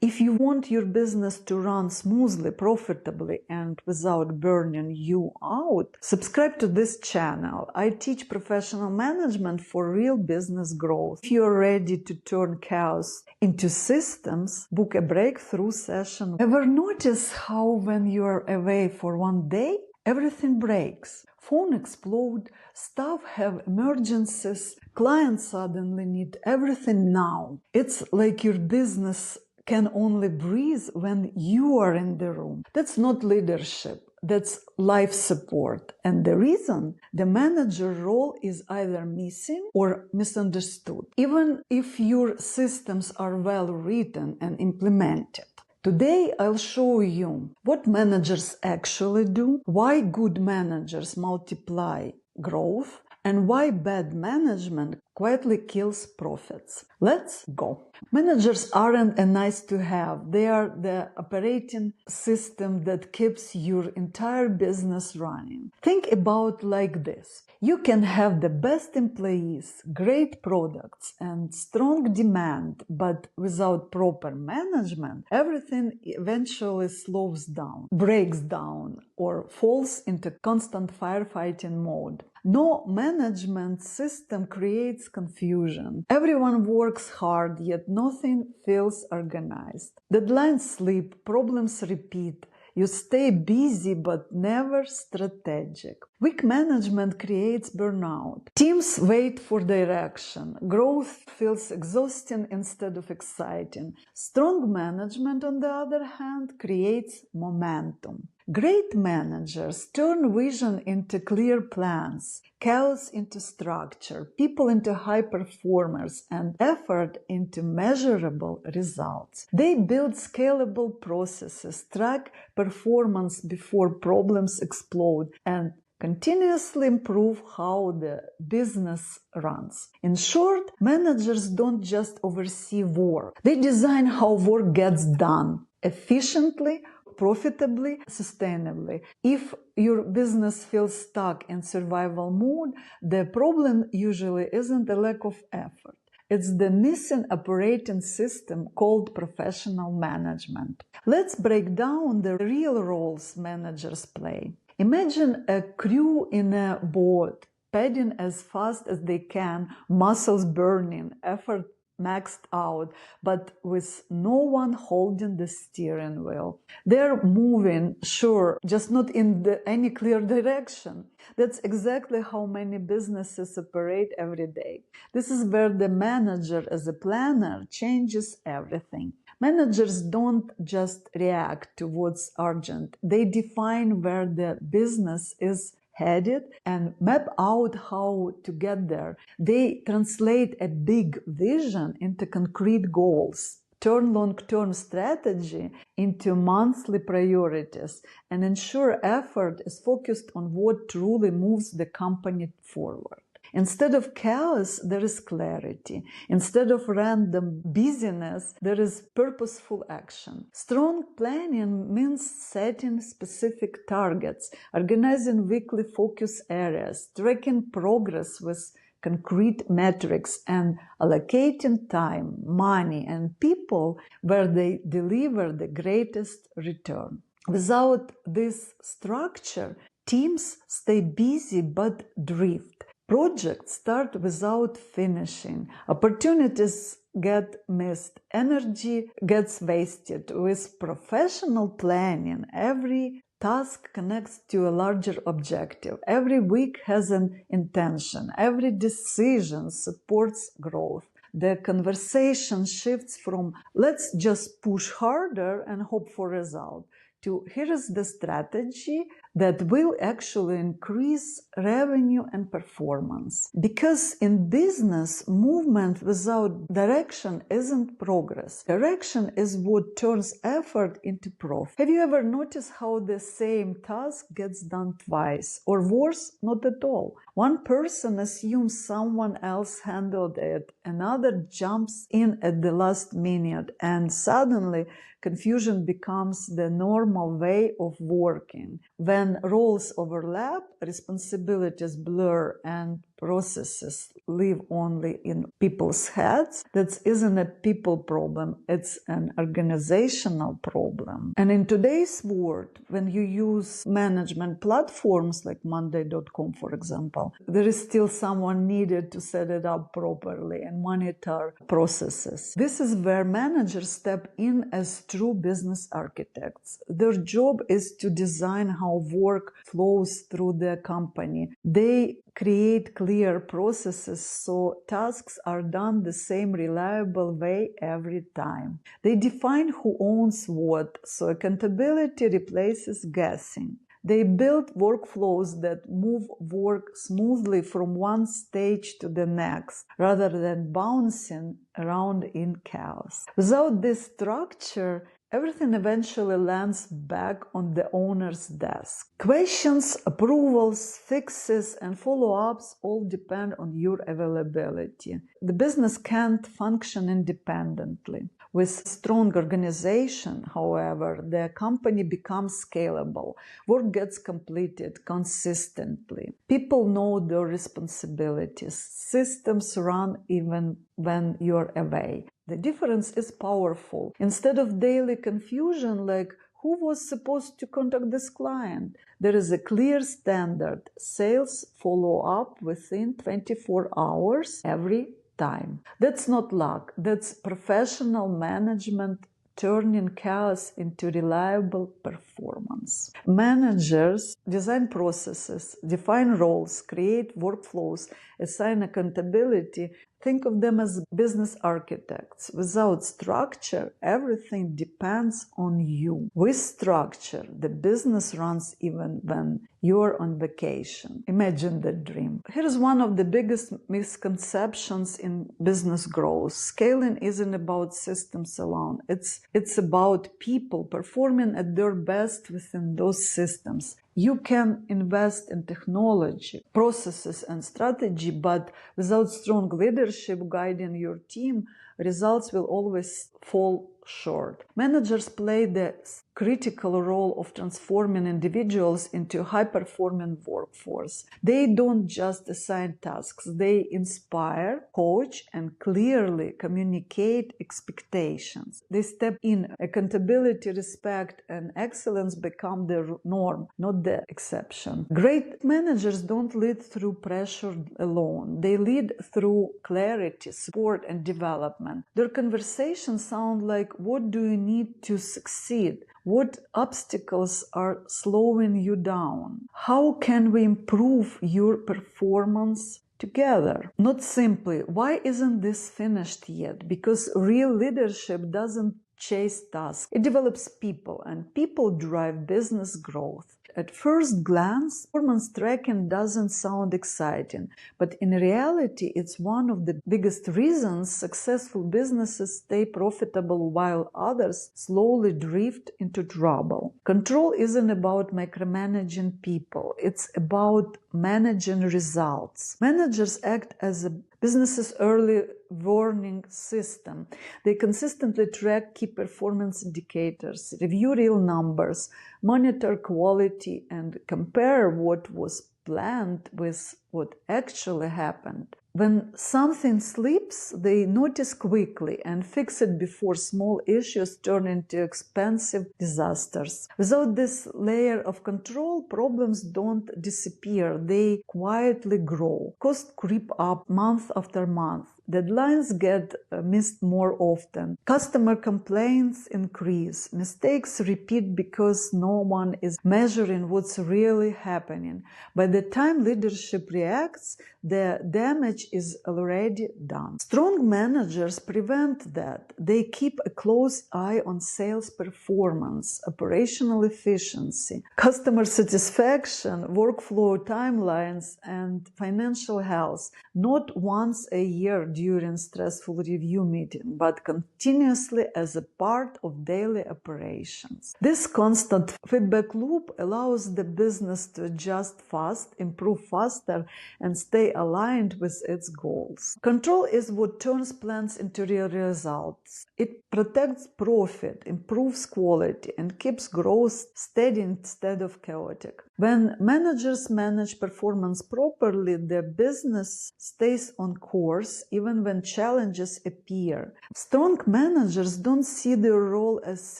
If you want your business to run smoothly, profitably, and without burning you out, subscribe to this channel. I teach professional management for real business growth. If you're ready to turn chaos into systems, book a breakthrough session. Ever notice how when you're away for one day, everything breaks? Phone explode, staff have emergencies, clients suddenly need everything now. It's like your business can only breathe when you are in the room. That's not leadership. That's life support. And the reason, the manager role is either missing or misunderstood, even if your systems are well written and implemented. Today, I'll show you what managers actually do, why good managers multiply growth, and why bad management quietly kills profits. Let's go. Managers aren't a nice to have. They are the operating system that keeps your entire business running. Think about like this. You can have the best employees, great products, and strong demand, but without proper management, everything eventually slows down, breaks down, or falls into constant firefighting mode. No management system creates confusion. Everyone works hard, yet nothing feels organized. Deadlines slip, problems repeat. You stay busy but never strategic. Weak management creates burnout. Teams wait for direction. Growth feels exhausting instead of exciting. Strong management, on the other hand, creates momentum. Great managers turn vision into clear plans, chaos into structure, people into high performers, and effort into measurable results. They build scalable processes, track performance before problems explode, and continuously improve how the business runs. In short, managers don't just oversee work. They design how work gets done efficiently, profitably, sustainably. If your business feels stuck in survival mode, the problem usually isn't a lack of effort. It's the missing operating system called professional management. Let's break down the real roles managers play. Imagine a crew in a boat, paddling as fast as they can, muscles burning, effort maxed out, but with no one holding the steering wheel. They're moving, sure, just not in any clear direction. That's exactly how many businesses operate every day. This is where the manager, as a planner, changes everything. Managers don't just react to what's urgent. They define where the business is headed and map out how to get there. They translate a big vision into concrete goals, turn long-term strategy into monthly priorities, and ensure effort is focused on what truly moves the company forward. Instead of chaos, there is clarity. Instead of random busyness, there is purposeful action. Strong planning means setting specific targets, organizing weekly focus areas, tracking progress with concrete metrics, and allocating time, money, and people where they deliver the greatest return. Without this structure, teams stay busy but drift. Projects start without finishing. Opportunities get missed. Energy gets wasted. With professional planning, every task connects to a larger objective. Every week has an intention. Every decision supports growth. The conversation shifts from let's just push harder and hope for result to here is the strategy that will actually increase revenue and performance. Because in business, movement without direction isn't progress. Direction is what turns effort into profit. Have you ever noticed how the same task gets done twice? Or worse, not at all. One person assumes someone else handled it, another jumps in at the last minute, and suddenly confusion becomes the normal way of working. When roles overlap, responsibilities blur, and processes live only in people's heads, that isn't a people problem, it's an organizational problem. And in today's world, when you use management platforms like Monday.com, for example, there is still someone needed to set it up properly and monitor processes. This is where managers step in as true business architects. Their job is to design how work flows through the company. They create clear processes so tasks are done the same reliable way every time. They define who owns what, so accountability replaces guessing. They build workflows that move work smoothly from one stage to the next, rather than bouncing around in chaos. Without this structure, everything eventually lands back on the owner's desk. Questions, approvals, fixes, and follow-ups all depend on your availability. The business can't function independently. With strong organization, however, the company becomes scalable. Work gets completed consistently. People know their responsibilities. Systems run even when you're away. The difference is powerful. Instead of daily confusion like who was supposed to contact this client, there is a clear standard. Sales follow up within 24 hours every time. That's not luck. That's professional management turning chaos into reliable performance. Managers design processes, define roles, create workflows, assign accountability. Think of them as business architects. Without structure, everything depends on you. With structure, the business runs even when you're on vacation. Imagine that dream. Here's one of the biggest misconceptions in business growth. Scaling isn't about systems alone. It's about people performing at their best within those systems. You can invest in technology, processes, and strategy, but without strong leadership guiding your team, results will always fall short. Managers play the critical role of transforming individuals into a high-performing workforce. They don't just assign tasks, they inspire, coach, and clearly communicate expectations. They step in. Accountability, respect, and excellence become the norm, not the exception. Great managers don't lead through pressure alone. They lead through clarity, support, and development. Their conversations sound like, what do you need to succeed? What obstacles are slowing you down? How can we improve your performance together? Not simply, why isn't this finished yet? Because real leadership doesn't chase tasks. It develops people, and people drive business growth. At first glance, performance tracking doesn't sound exciting, but in reality, it's one of the biggest reasons successful businesses stay profitable while others slowly drift into trouble. Control isn't about micromanaging people, it's about managing results. Managers act as a business's early warning system. They consistently track key performance indicators, review real numbers, monitor quality, and compare what was planned with what actually happened. When something slips, they notice quickly and fix it before small issues turn into expensive disasters. Without this layer of control, problems don't disappear, they quietly grow. Costs creep up month after month. Deadlines get missed more often. Customer complaints increase. Mistakes repeat because no one is measuring what's really happening. By the time leadership reacts, the damage is already done. Strong managers prevent that. They keep a close eye on sales performance, operational efficiency, customer satisfaction, workflow timelines, and financial health. Not once a year during stressful review meeting, but continuously as a part of daily operations. This constant feedback loop allows the business to adjust fast, improve faster, and stay aligned with its goals. Control is what turns plans into real results. It protects profit, improves quality, and keeps growth steady instead of chaotic. When managers manage performance properly, their business stays on course even when challenges appear. Strong managers don't see their role as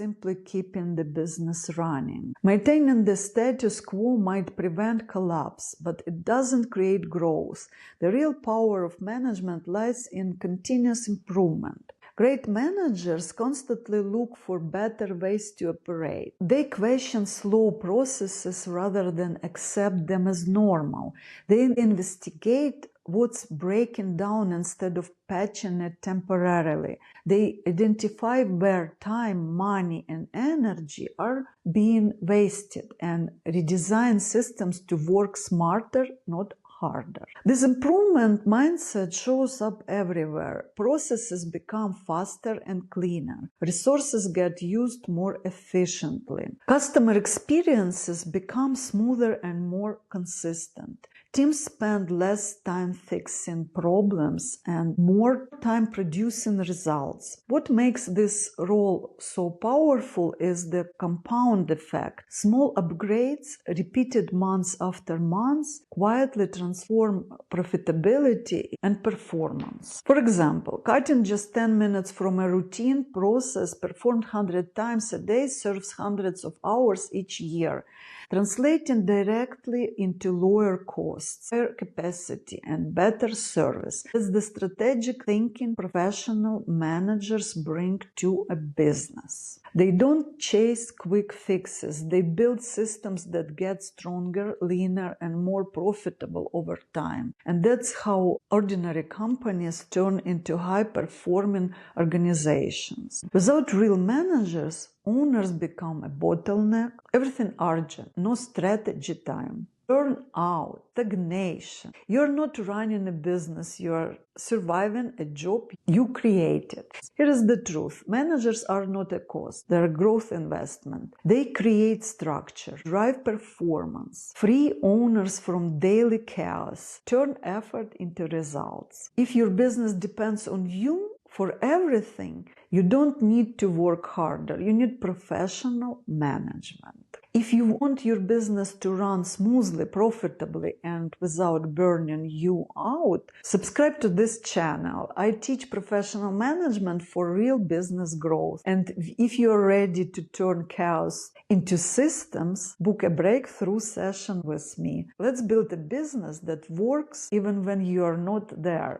simply keeping the business running. Maintaining the status quo might prevent collapse, but it doesn't create growth. The real power of management lies in continuous improvement. Great managers constantly look for better ways to operate. They question slow processes rather than accept them as normal. They investigate what's breaking down instead of patching it temporarily. They identify where time, money, and energy are being wasted and redesign systems to work smarter, not harder. This improvement mindset shows up everywhere. Processes become faster and cleaner. Resources get used more efficiently. Customer experiences become smoother and more consistent. Teams spend less time fixing problems and more time producing results. What makes this role so powerful is the compound effect. Small upgrades, repeated months after months, quietly transform profitability and performance. For example, cutting just 10 minutes from a routine process performed 100 times a day serves hundreds of hours each year, translating directly into lower costs, higher capacity, and better service. It's the strategic thinking professional managers bring to a business. They don't chase quick fixes. They build systems that get stronger, leaner, and more profitable over time. And that's how ordinary companies turn into high-performing organizations. Without real managers, owners become a bottleneck, everything urgent, no strategy time. Burnout, stagnation. You're not running a business, you're surviving a job you created. Here is the truth. Managers are not a cost, they're a growth investment. They create structure, drive performance, free owners from daily chaos, turn effort into results. If your business depends on you for everything, you don't need to work harder. You need professional management. If you want your business to run smoothly, profitably, and without burning you out, subscribe to this channel. I teach professional management for real business growth. And if you're ready to turn chaos into systems, book a breakthrough session with me. Let's build a business that works even when you are not there.